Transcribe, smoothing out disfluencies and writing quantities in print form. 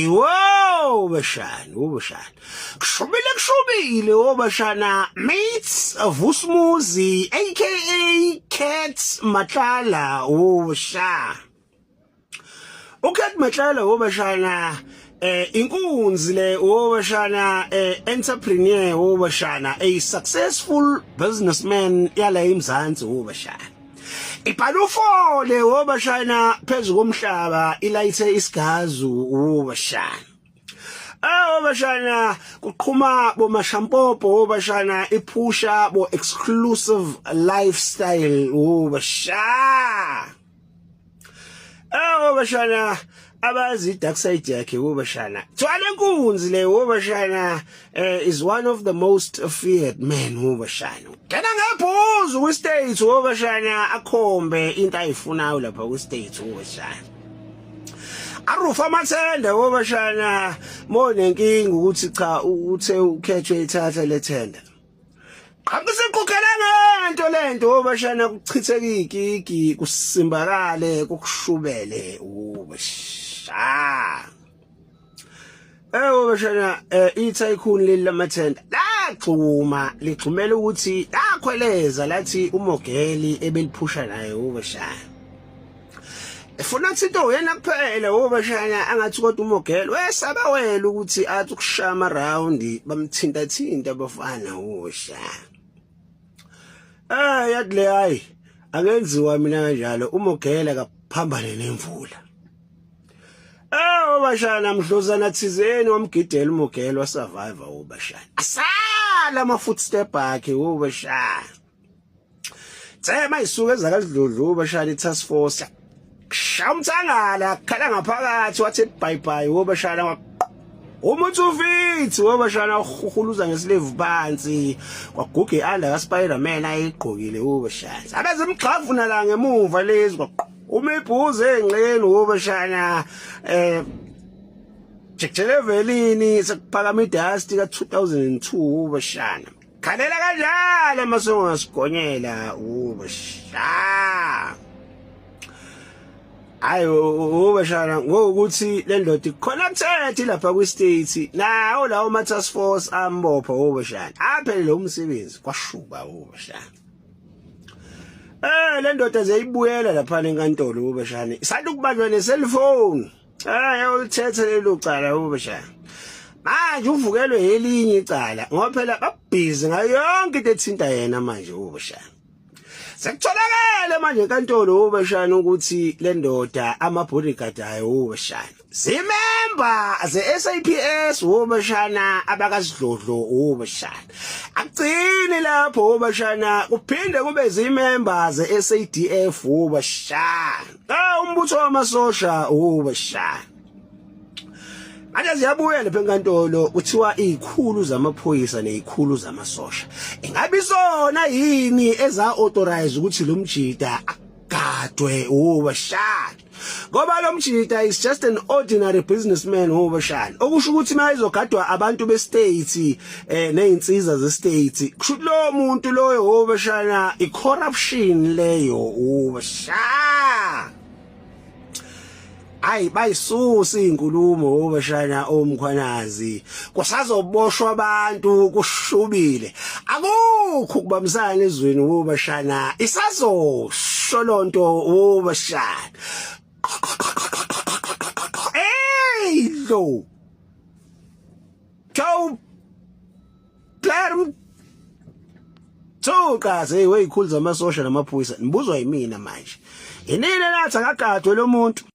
Whoa, bashana. Kushubile, bashana. Mates Vusmuzi, aka Cat Matlala, bashana. Cat Matlala, bashana. Inkunzi le bashana, entrepreneur, bashana. A successful businessman, yala imzansi, bashana. Ipalufole bashana phezu komhlaba ilayithe isigazu bashana. Bashana kuqhuma bomashampopo bashana iphusha bo exclusive lifestyle bashana. Bashana abazi dark side yakhe bashana. Thwala inkunzi le bashana is one of the most feared men bashana. Kana ngaphuzu ku state bashana akhombe into ayifunayo lapha ku state bashana. Arufa Mathenda bashana monenkinga ukuthi cha uthe ukhethwe ithatha le tender. Akusikukela ngento bashana kuchitheka igigi kusimbakale kukushubele bashana. Bashana iTycoon leli lamathenda ligxumela ukuthi lakhweleza lathi uMogeli ebeliphusha naye bashana. Efuna ukuthi into yena kuphela bashana angathi kodwa uMogeli wesaba wela ukuthi athi ukushama around bamthinta abafana bashana. Yathi le hayi angenziwa mina kanjalo uMogeli akaphambane nemvula. Bashana mhlozana thizeni wamgidela uMogeli wasurvive bashana. Asala ama footstep akhe bashana. Tsema isuke ezakadludlu bashana iTask Force. Shamthangala khala ngaphakathi wathi bye bye bashana. Umuntu ufithi bashana uhuluza ngeslave phansi kwaguga ianda kaSpiderman ayigqokile bashana. Abezimgxavuna la ngemuva lezi umibhuze engxeni bashana Jekelevelini sekuphakama idasti ka 2002 bashana. Khalela kanjalo amasongo asigonyela bashana. Ayo bashana ngokuthi le ndoda iconnected lapha ku state nawo lawo ma task force ambopha bashana. Aphele lo msebenzi kwashuba bashana. Le ndoda zeyibuyela lapha enkantolo bashana. Isanda ukubanjwa ne cellphone. Yawulithethe lelo cala bashana. Manje uvukelwe elinye icala ngoba phela babhizi ngayo yonke into ethinta yena manje bashana. Sekutholakala manje enkantolo bashana ukuthi le ndoda ama bodyguard ayo bashana. Zimember ze-SAPS bashana abakasidlodlo bashana. Akugcini lapho bashana kuphinde kube zimember ze-SADF bashana. Umbutho wamasosha bashana. Manje ziyabuya lapha enkantolo kuthiwa izikhulu zamaphoyisa nezikhulu zamasosha. Ingabe isona yini eza authorize ukuthi lo mjida agadwe bashana. Ngoba lo mjida is just an ordinary businessman bashana. Okusho ukuthi mayizogadwa abantu be state nezinsiza ze state. Kusho lo muntu loyo bashana I corruption leyo bashana. Hayi bayisusi inkulumo bashana omkhwanazi kusazoboshwa abantu kushubile akukho kubambisana ezweni bashana isazo sholonto bashana. Lo Joe Clarm Thokaze weyikhulu zamasosha namaphoyisa nibuzwa yimina manje. Inini nathi akagadwe lo muntu.